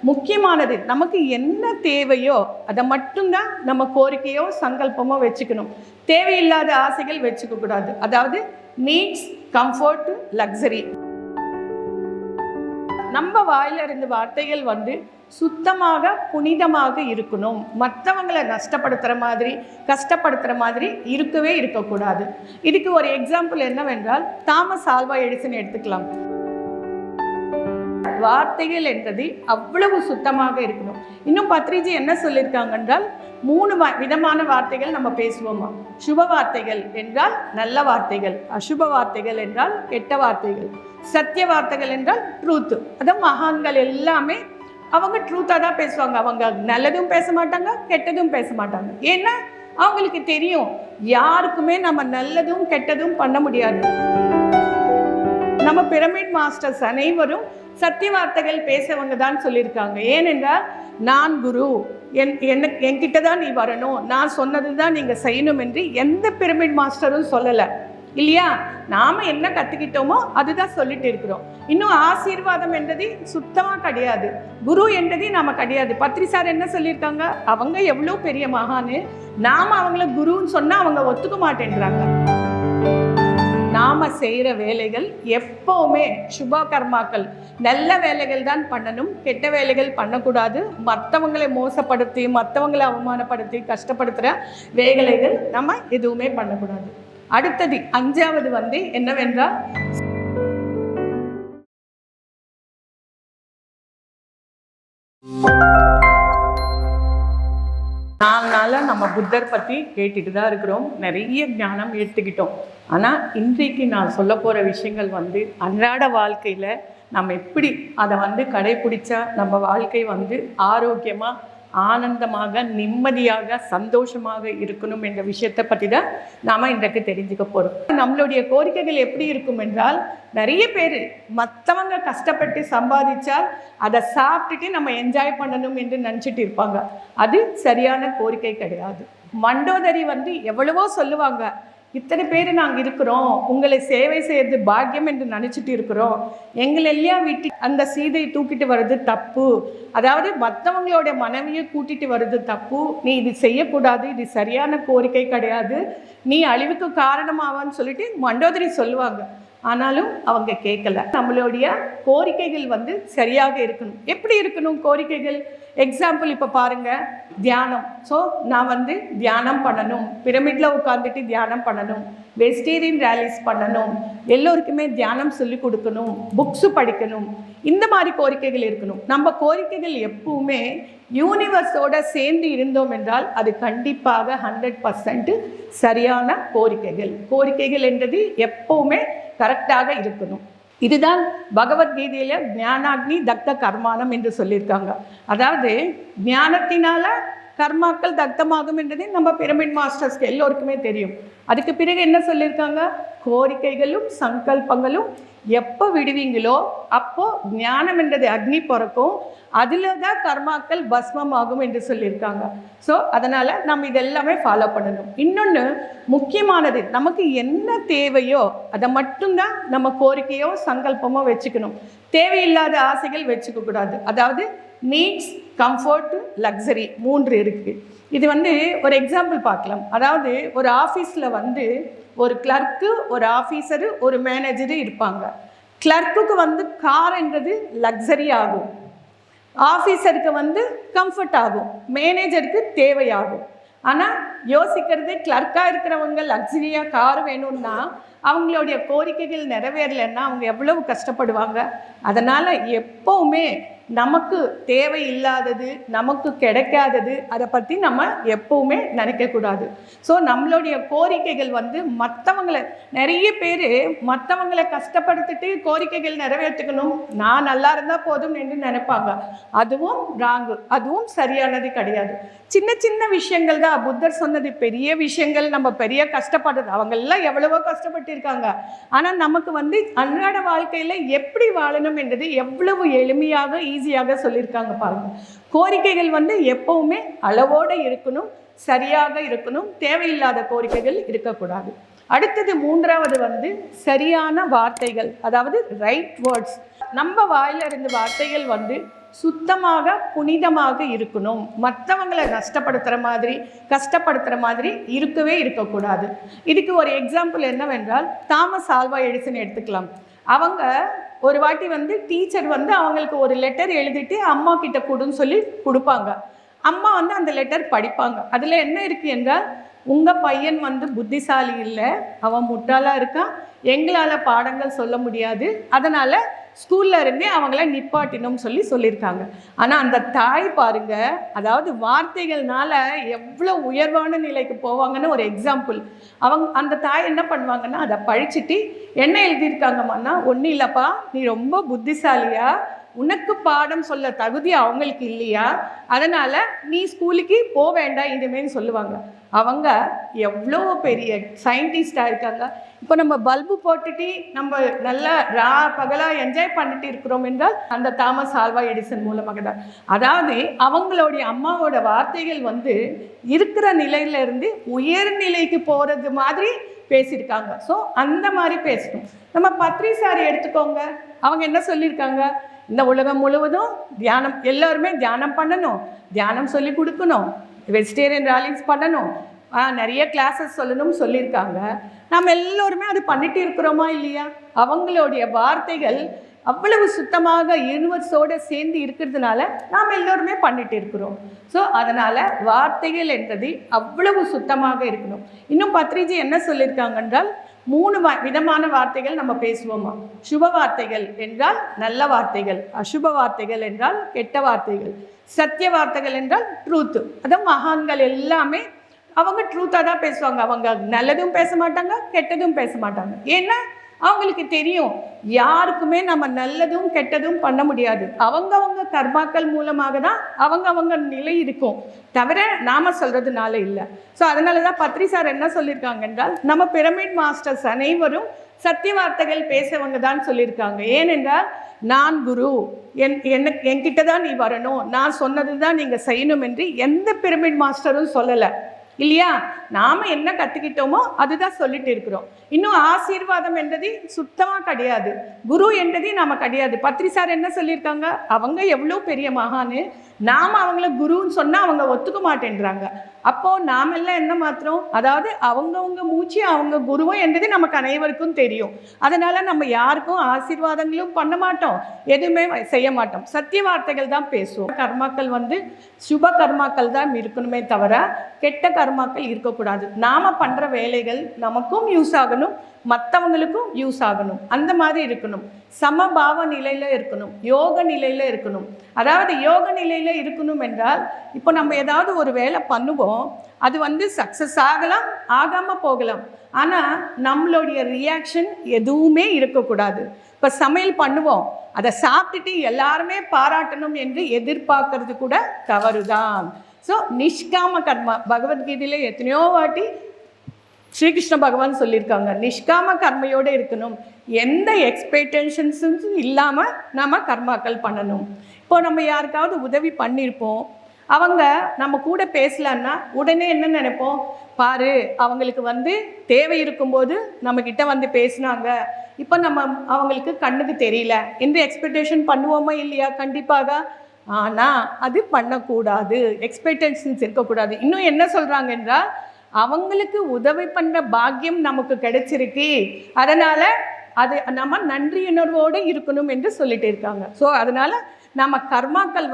முக்கியமானது நமக்கு என்ன தேவையோ அதை மட்டும்தான் நம்ம கோரிக்கையோ சங்கல்பமோ வச்சுக்கணும். தேவையில்லாத ஆசைகள் வச்சுக்க கூடாது. அதாவது நீட்ஸ், கம்ஃபர்ட், லக்ஸரி. நம்ம வாயில இருந்து வார்த்தைகள் சுத்தமாக புனிதமாக இருக்கணும். மற்றவங்களை நஷ்டப்படுத்துகிற மாதிரி கஷ்டப்படுத்துகிற மாதிரி இருக்கவே இருக்கக்கூடாது. இதுக்கு ஒரு எக்ஸாம்பிள் என்னவென்றால் தாமஸ் ஆல்வா எடிசன் எடுத்துக்கலாம். வார்த்தைகள் என்றது அவ்வளவு சுத்தமாக இருக்கணும். இன்னும் பத்ரிஜி என்ன சொல்லியிருக்காங்க என்றால் 3 விதமான வார்த்தைகள் நம்ம பேசுவோமா. சுப வார்த்தைகள் என்றால் நல்ல வார்த்தைகள், அசுப வார்த்தைகள் என்றால் கெட்ட வார்த்தைகள், சத்திய வார்த்தைகள் என்றால் ட்ரூத். அதான் மகான்கள் எல்லாமே அவங்க ட்ரூத்தாக தான் பேசுவாங்க. அவங்க நல்லதும் பேச மாட்டாங்க, கெட்டதும் பேச மாட்டாங்க. ஏன்னா அவங்களுக்கு தெரியும் யாருக்குமே நம்ம நல்லதும் கெட்டதும் பண்ண முடியாது. நம்ம பிரமிட் மாஸ்டர்ஸ் அனைவரும் சத்திய வார்த்தைகள் பேசவங்க தான் சொல்லியிருக்காங்க. ஏனென்றால் நான் குரு, என்கிட்ட தான் நீ வரணும், நான் சொன்னது தான் நீங்கள் செய்யணும் என்று எந்த பிரமிட் மாஸ்டரும் சொல்லலை இல்லையா. நாம் என்ன கற்றுக்கிட்டோமோ அதுதான் சொல்லிட்டு இருக்கிறோம். இன்னும் ஆசீர்வாதம் என்றது சுத்தமாக கிடையாது, குரு என்றது நம்ம கிடையாது. பத்ரி சார் என்ன சொல்லியிருக்காங்க, அவங்க எவ்வளோ பெரிய மகானு, நாம் அவங்கள குருன்னு சொன்னால் அவங்க ஒத்துக்க மாட்டேன்றாங்க. நாம் செய்கிற வேலைகள் எப்போவுமே சுப கர்மாக்கள், நல்ல வேலைகள் தான் பண்ணணும், கெட்ட வேலைகள் பண்ணக்கூடாது. மற்றவங்களை மோசப்படுத்தி மற்றவங்களை அவமானப்படுத்தி கஷ்டப்படுத்துகிற வேலைகள் நம்ம எதுவுமே பண்ணக்கூடாது. அடுத்தது 5வது என்னவென்றால் நாளாக நம்ம புத்தர் பற்றி கேட்டுட்டு தான் இருக்கிறோம், நிறைய ஞானம் எடுத்துக்கிட்டோம். ஆனால் இன்றைக்கு நான் சொல்ல போகிற விஷயங்கள் அன்றாட வாழ்க்கையில் நம்ம எப்படி அதை கடைப்பிடிச்சா நம்ம வாழ்க்கை ஆரோக்கியமாக, ஆனந்தமாக, நிம்மதியாக, சந்தோஷமாக இருக்கணும் என்ற விஷயத்தை பற்றி தான் நாம் இன்றைக்கு தெரிஞ்சுக்க போகிறோம். நம்மளுடைய கோரிக்கைகள் எப்படி இருக்கும் என்றால், நிறைய பேர் மற்றவங்க கஷ்டப்பட்டு சம்பாதிச்சால் அதை சாப்பிட்டுட்டு நம்ம என்ஜாய் பண்ணணும் என்று நினச்சிட்டு இருப்பாங்க. அது சரியான கோரிக்கை கிடையாது. மண்டோதரி எவ்வளவோ சொல்லுவாங்க, இத்தனை பேர் நாங்கள் இருக்கிறோம், உங்களை சேவை செய்யறது பாக்கியம் என்று நினச்சிட்டு இருக்கிறோம், எங்களெல்லாம் விட்டு அந்த சீதையை தூக்கிட்டு வர்றது தப்பு, அதாவது மற்றவங்களோட மனைவியை கூட்டிட்டு வர்றது தப்பு, நீ இது செய்யக்கூடாது, இது சரியான கோரிக்கை கிடையாது, நீ அழிவுக்கு காரணமாவான்னு சொல்லிட்டு மண்டோதரி சொல்லுவாங்க. ஆனாலும் அவங்க கேட்கல. நம்மளுடைய கோரிக்கைகள் சரியாக இருக்கணும். எப்படி இருக்கணும் கோரிக்கைகள்? எக்ஸாம்பிள் இப்போ பாருங்கள், தியானம். ஸோ நான் தியானம் பண்ணணும், பிரமிடில் உட்காந்துட்டு தியானம் பண்ணணும், வெஜிடேரியன் ரேலிஸ் பண்ணணும், எல்லோருக்குமே தியானம் சொல்லி கொடுக்கணும், புக்ஸு படிக்கணும், இந்த மாதிரி கோரிக்கைகள் இருக்கணும். நம்ம கோரிக்கைகள் எப்பவுமே யூனிவர்ஸோட சேர்ந்து இருந்தோம் என்றால் அது கண்டிப்பாக 100% சரியான கோரிக்கைகள். கோரிக்கைகள் என்றது எப்பவுமே கரெக்டாக இருக்கணும். இதுதான் பகவத்கீதையில் ஞானாக்னி தக்த கர்மானம் என்று சொல்லியிருக்காங்க. அதாவது ஞானத்தினால கர்மாக்கள் தக்தமாகும் என்றது நம்ம பிரமிட் மாஸ்டர்ஸ்க்கு எல்லோருக்குமே தெரியும். அதுக்கு பிறகு என்ன சொல்லியிருக்காங்க, கோரிக்கைகளும் சங்கல்பங்களும் எப்போ விடுவீங்களோ அப்போ ஞானம் என்றது அக்னி பிறக்கும், அதில் தான் கர்மாக்கள் பஸ்மம் ஆகும் என்று சொல்லியிருக்காங்க. ஸோ அதனால் நம்ம இதெல்லாமே ஃபாலோ பண்ணணும். இன்னொன்று முக்கியமானது, நமக்கு என்ன தேவையோ அதை மட்டும்தான் நம்ம கோரிக்கையோ சங்கல்பமோ வச்சுக்கணும். தேவையில்லாத ஆசைகள் வச்சுக்க கூடாது. அதாவது நீட்ஸ், கம்ஃபர்ட், லக்ஸரி 3 இருக்குது. இது ஒரு எக்ஸாம்பிள் பார்க்கலாம். அதாவது ஒரு ஆஃபீஸில் ஒரு கிளர்க்கு, ஒரு ஆஃபீஸரு, ஒரு மேனேஜரு இருப்பாங்க. கிளர்க்குக்கு கார் என்றது லக்ஸரி ஆகும், ஆஃபீஸருக்கு கம்ஃபர்ட் ஆகும், மேனேஜருக்கு தேவையாகும். ஆனால் யோசிக்கிறது, கிளர்க்காக இருக்கிறவங்க லக்ஸரியாக கார் வேணும்னா அவங்களுடைய கோரிக்கைகள் நிறைவேறலைன்னா அவங்க எவ்வளவு கஷ்டப்படுவாங்க. அதனால் எப்போவுமே நமக்கு தேவையில்லாதது, நமக்கு கிடைக்காதது, அதை பற்றி நம்ம எப்போவுமே நினைக்கக்கூடாது. ஸோ நம்மளுடைய கோரிக்கைகள் மற்றவங்களை, நிறைய பேர் மற்றவங்களை கஷ்டப்படுத்திட்டு கோரிக்கைகள் நிறைவேற்றிக்கணும், நான் நல்லா இருந்தால் போதும் என்று நினைப்பாங்க. அதுவும் ராங்கு, அதுவும் சரியானது கிடையாது. சின்ன சின்ன விஷயங்கள் தான். புத்தர் சொன்னது பெரிய விஷயங்கள், நம்ம பெரிய கஷ்டப்படுறது, அவங்கெல்லாம் எவ்வளவோ கஷ்டப்பட்டு இருக்காங்க. ஆனால் நமக்கு அன்றாட வாழ்க்கையில் எப்படி வாழணும் என்றது எவ்வளவு எளிமையாக ஈஸியாக சொல்லியிருக்காங்க பாருங்க. கோரிக்கைகள் எப்பவுமே அளவோடு இருக்கணும், சரியாக இருக்கணும், தேவையில்லாத கோரிக்கைகள் இருக்கக்கூடாது. அடுத்தது 3வது சரியான வார்த்தைகள், அதாவது ரைட் வேர்ட்ஸ். நம்ம வாயிலிருந்து வார்த்தைகள் சுத்தமாக புனிதமாக இருக்கணும். மற்றவங்களை நஷ்டப்படுத்துகிற மாதிரி கஷ்டப்படுத்துகிற மாதிரி இருக்கவே இருக்கக்கூடாது. இதுக்கு ஒரு எக்ஸாம்பிள் என்னவென்றால் தாமஸ் ஆல்வா எடிசன் எடுத்துக்கலாம். அவங்க ஒரு வாட்டி டீச்சர் அவங்களுக்கு ஒரு லெட்டர் எழுதிட்டு அம்மா கிட்ட கொடுன்னு சொல்லி கொடுப்பாங்க. அம்மா அந்த லெட்டர் படிப்பாங்க. அதில் என்ன இருக்குது என்றால், உங்கள் பையன் புத்திசாலி இல்லை, அவன் முட்டாளாக இருக்கான், எங்களால் பாடங்கள் சொல்ல முடியாது, அதனால் ஸ்கூல்ல இருந்தே அவங்கள நிப்பாட்டினும் சொல்லியிருக்காங்க. ஆனால் அந்த தாய் பாருங்க, அதாவது வார்த்தைகள்னால எவ்வளோ உயர்வான நிலைக்கு போவாங்கன்னு ஒரு எக்ஸாம்பிள். அந்த தாய் என்ன பண்ணுவாங்கன்னா, அதை படிச்சுட்டு என்ன எழுதியிருக்காங்கம்மான்னா, ஒன்றும் இல்லைப்பா, நீ ரொம்ப புத்திசாலியா, உனக்கு பாடம் சொல்ல தகுதி அவங்களுக்கு இல்லையா, அதனால் நீ ஸ்கூலுக்கு போக வேண்டாம் இனிமேன்னு சொல்லுவாங்க. அவங்க எவ்வளோ பெரிய சயின்டிஸ்டாக இருக்காங்க. இப்போ நம்ம பல்பு போட்டுட்டு நம்ம நல்லா பகலாக என்ஜாய் பண்ணிட்டு இருக்கிறோம் என்றால் அந்த தாமஸ் ஆல்வா எடிசன் மூலமாக தான். அதாவது அவங்களுடைய அம்மாவோட வார்த்தைகள் இருக்கிற நிலையிலேருந்து உயர்நிலைக்கு போகிறது மாதிரி பேசியிருக்காங்க. ஸோ அந்த மாதிரி பேசணும். நம்ம பத்ரி சாரி எடுத்துக்கோங்க. அவங்க என்ன சொல்லியிருக்காங்க, இந்த உலகம் முழுவதும் தியானம், எல்லோருமே தியானம் பண்ணணும், தியானம் சொல்லி கொடுக்கணும், வெஜிடேரியன் ராலிங்ஸ் பண்ணணும், நிறைய கிளாஸஸ் சொல்லணும்னு சொல்லியிருக்காங்க. நம்ம எல்லோருமே அது பண்ணிட்டு இருக்கிறோமா இல்லையா? அவங்களுடைய வார்த்தைகள் அவ்வளவு சுத்தமாக யூனிவர்ஸோடு சேர்ந்து இருக்கிறதுனால நாம் எல்லோருமே பண்ணிட்டு இருக்கிறோம். ஸோ அதனால் வார்த்தைகள் என்றது அவ்வளவு சுத்தமாக இருக்கணும். இன்னும் பத்ரிஜி என்ன சொல்லியிருக்காங்க என்றால், 3 விதமான வார்த்தைகள் நம்ம பேசுவோமா. சுப வார்த்தைகள் என்றால் நல்ல வார்த்தைகள், அசுப வார்த்தைகள் என்றால் கெட்ட வார்த்தைகள், சத்திய வார்த்தைகள் என்றால் ட்ரூத்து. அதான் மகான்கள் எல்லாமே அவங்க ட்ரூத்தாக தான் பேசுவாங்க. அவங்க நல்லதும் பேச மாட்டாங்க, கெட்டதும் பேச மாட்டாங்க. ஏன்னா அவங்களுக்கு தெரியும், யாருக்குமே நம்ம நல்லதும் கெட்டதும் பண்ண முடியாது. அவங்க கர்மாக்கள் மூலமாக தான் அவங்க நிலை இருக்கும், தவிர நாம சொல்றதுனால இல்லை. ஸோ அதனால தான் பத்ரி சார் என்ன சொல்லியிருக்காங்க என்றால், நம்ம பிரமிட் மாஸ்டர்ஸ் அனைவரும் சத்திய வார்த்தைகள் பேசவங்க தான் சொல்லியிருக்காங்க. ஏனென்றால், நான் குரு, என்கிட்ட தான் நீ வரணும், நான் சொன்னது தான் நீங்கள் செய்யணும் என்று எந்த பிரமிட் மாஸ்டரும் சொல்லலை இல்லையா? நாம் என்ன கற்றுக்கிட்டோமோ அதுதான் சொல்லிட்டு இருக்கிறோம். இன்னும் ஆசீர்வாதம் என்றது சுத்தமாக கிடையாது, குரு என்றது நாம் கிடையாது. பத்ரி சார் என்ன சொல்லியிருக்காங்க, அவங்க எவ்வளோ பெரிய மகானு, நாம் அவங்கள குருன்னு சொன்னால் அவங்க ஒத்துக்க மாட்டேன்றாங்க. அப்போது நாமெல்லாம் என்ன மாத்திரம், அதாவது அவங்கவுங்க மூச்சு அவங்க குருவோ என்றது நமக்கு அனைவருக்கும் தெரியும். அதனால் நம்ம யாருக்கும் ஆசீர்வாதங்களும் பண்ண மாட்டோம், எதுவுமே செய்ய மாட்டோம், சத்திய வார்த்தைகள் தான் பேசுவோம். கர்மாக்கள் சுப கர்மாக்கள் தான் இருக்கணுமே தவிர கெட்ட கர்மாக்கள் இருக்கக்கூடாது. நாம் பண்ணுற வேலைகள் நமக்கும் யூஸ் ஆகணும், மற்றவங்களுக்கும் யூஸ் ஆகணும், அந்த மாதிரி இருக்கணும். சமபாவ நிலையில் இருக்கணும், யோக நிலையில் இருக்கணும். அதாவது யோக நிலையில் இருக்கணும் என்றால், இப்போ நம்ம ஏதாவது ஒரு வேலை பண்ணுவோம், அது சக்ஸஸ் ஆகலாம், ஆகாமல் போகலாம். ஆனால் நம்மளுடைய ரியாக்ஷன் எதுவுமே இருக்கக்கூடாது. இப்போ சமையல் பண்ணுவோம், அதை சாப்பிட்டுட்டு எல்லாருமே பாராட்டணும் என்று எதிர்பார்க்கறது கூட தவறுதான். ஸோ நிஷ்காம கர்மா, பகவத்கீதையில் எத்தனையோ வாட்டி ஸ்ரீகிருஷ்ண பகவான் சொல்லியிருக்காங்க, நிஷ்காம கர்மையோடு இருக்கணும், எந்த எக்ஸ்பெக்டேஷன்ஸும் இல்லாமல் நம்ம கர்மாக்கள் பண்ணணும். இப்போ நம்ம யாருக்காவது உதவி பண்ணியிருப்போம், அவங்க நம்ம கூட பேசலான்னா உடனே என்ன நினைப்போம், பாரு அவங்களுக்கு தேவை இருக்கும்போது நம்மக்கிட்ட பேசினாங்க, இப்போ நம்ம அவங்களுக்கு கண்ணுக்கு தெரியல என்று எக்ஸ்பெக்டேஷன் பண்ணுவோமா இல்லையா? கண்டிப்பாக. ஆனால் அது பண்ணக்கூடாது, எக்ஸ்பெக்டேஷன்ஸ் இருக்கக்கூடாது. இன்னும் என்ன சொல்கிறாங்க என்றால், அவங்களுக்கு உதவி பண்ணுற பாக்கியம் நமக்கு கிடைச்சிருக்கு, அதனால் அது நம்ம நன்றியுணர்வோடு இருக்கணும் என்று சொல்லிட்டு இருக்காங்க. ஸோ அதனால் நம்ம கர்மாக்கள்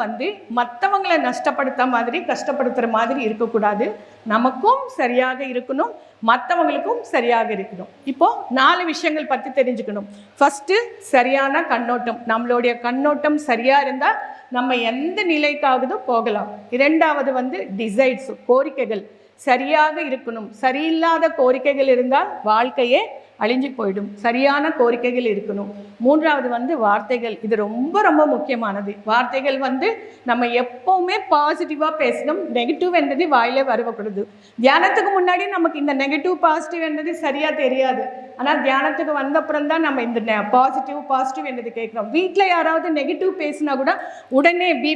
மற்றவங்களை நஷ்டப்படுத்த மாதிரி கஷ்டப்படுத்துகிற மாதிரி இருக்கக்கூடாது, நமக்கும் சரியாக இருக்கணும், மற்றவங்களுக்கும் சரியாக இருக்கணும். இப்போது 4 விஷயங்கள் பற்றி தெரிஞ்சுக்கணும். ஃபஸ்ட்டு சரியான கண்ணோட்டம், நம்மளுடைய கண்ணோட்டம் சரியாக இருந்தால் நம்ம எந்த நிலைக்காவது போகலாம். 2வது டிசைர்ஸ், கோரிக்கைகள் சரியாக இருக்கணும். சரியில்லாத கோரிக்கைகள் இருந்தால் வாழ்க்கையே அழிஞ்சு போயிடும், சரியான கோரிக்கைகள் இருக்கணும். 3வது வார்த்தைகள், இது ரொம்ப ரொம்ப முக்கியமானது. வார்த்தைகள் நம்ம எப்போவுமே பாசிட்டிவாக பேசணும், நெகட்டிவ் என்றது வாயிலே வரக்கூடாது. தியானத்துக்கு முன்னாடி நமக்கு இந்த நெகட்டிவ் பாசிட்டிவ் என்றது சரியாக தெரியாது, ஆனால் தியானத்துக்கு வந்தப்புறம் தான் நம்ம இந்த பாசிட்டிவ் என்றது கேட்குறோம். வீட்டில் யாராவது நெகட்டிவ் பேசினா கூட உடனே பி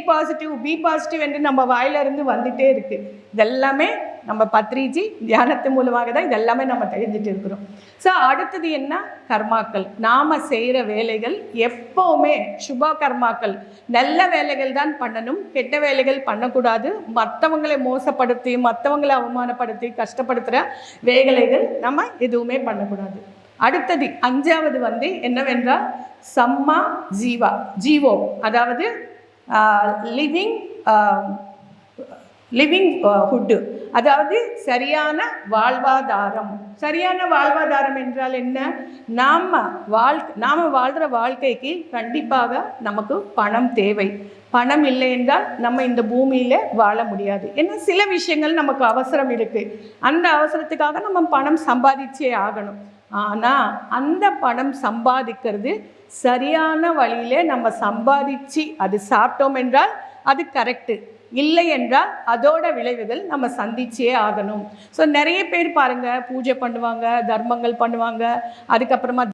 பாசிட்டிவ் என்று நம்ம வாயிலிருந்து வந்துட்டே இருக்குது. இதெல்லாமே நம்ம பத்ரிஜி தியானத்து மூலமாக தான் இதெல்லாமே நம்ம தெரிஞ்சுட்டு இருக்கிறோம். ஸோ அடுத்தது என்ன? கர்மாக்கள். நாம் செய்கிற வேலைகள் எப்போவுமே சுப கர்மாக்கள், நல்ல வேலைகள் தான் பண்ணணும், கெட்ட வேலைகள் பண்ணக்கூடாது. மற்றவங்களை மோசப்படுத்தி, மற்றவங்களை அவமானப்படுத்தி, கஷ்டப்படுத்துகிற வேலைகள் நம்ம எதுவுமே பண்ணக்கூடாது. அடுத்தது 5வது என்னவென்றால் சம்மா ஜீவோ, அதாவது லிவிங் ஃபுட்டு, அதாவது சரியான வாழ்வாதாரம். சரியான வாழ்வாதாரம் என்றால் என்ன? நாம் வாழ்கிற வாழ்க்கைக்கு கண்டிப்பாக நமக்கு பணம் தேவை. பணம் இல்லை என்றால் நம்ம இந்த பூமியில் வாழ முடியாது. ஏன்னா சில விஷயங்கள் நமக்கு அவசரம் இருக்குது, அந்த அவசரத்துக்காக நம்ம பணம் சம்பாதிச்சே ஆகணும். ஆனால் அந்த பணம் சம்பாதிக்கிறது சரியான வழியிலே நம்ம சம்பாதிச்சு அது சாப்பிட்டோம் என்றால் அது கரெக்டு, இல்லை என்றால் அதோட விளைவுகள் நம்ம சந்திச்சே ஆகணும். ஸோ நிறைய பேர் பாருங்கள், பூஜை பண்ணுவாங்க, தர்மங்கள் பண்ணுவாங்க, அதுக்கப்புறமா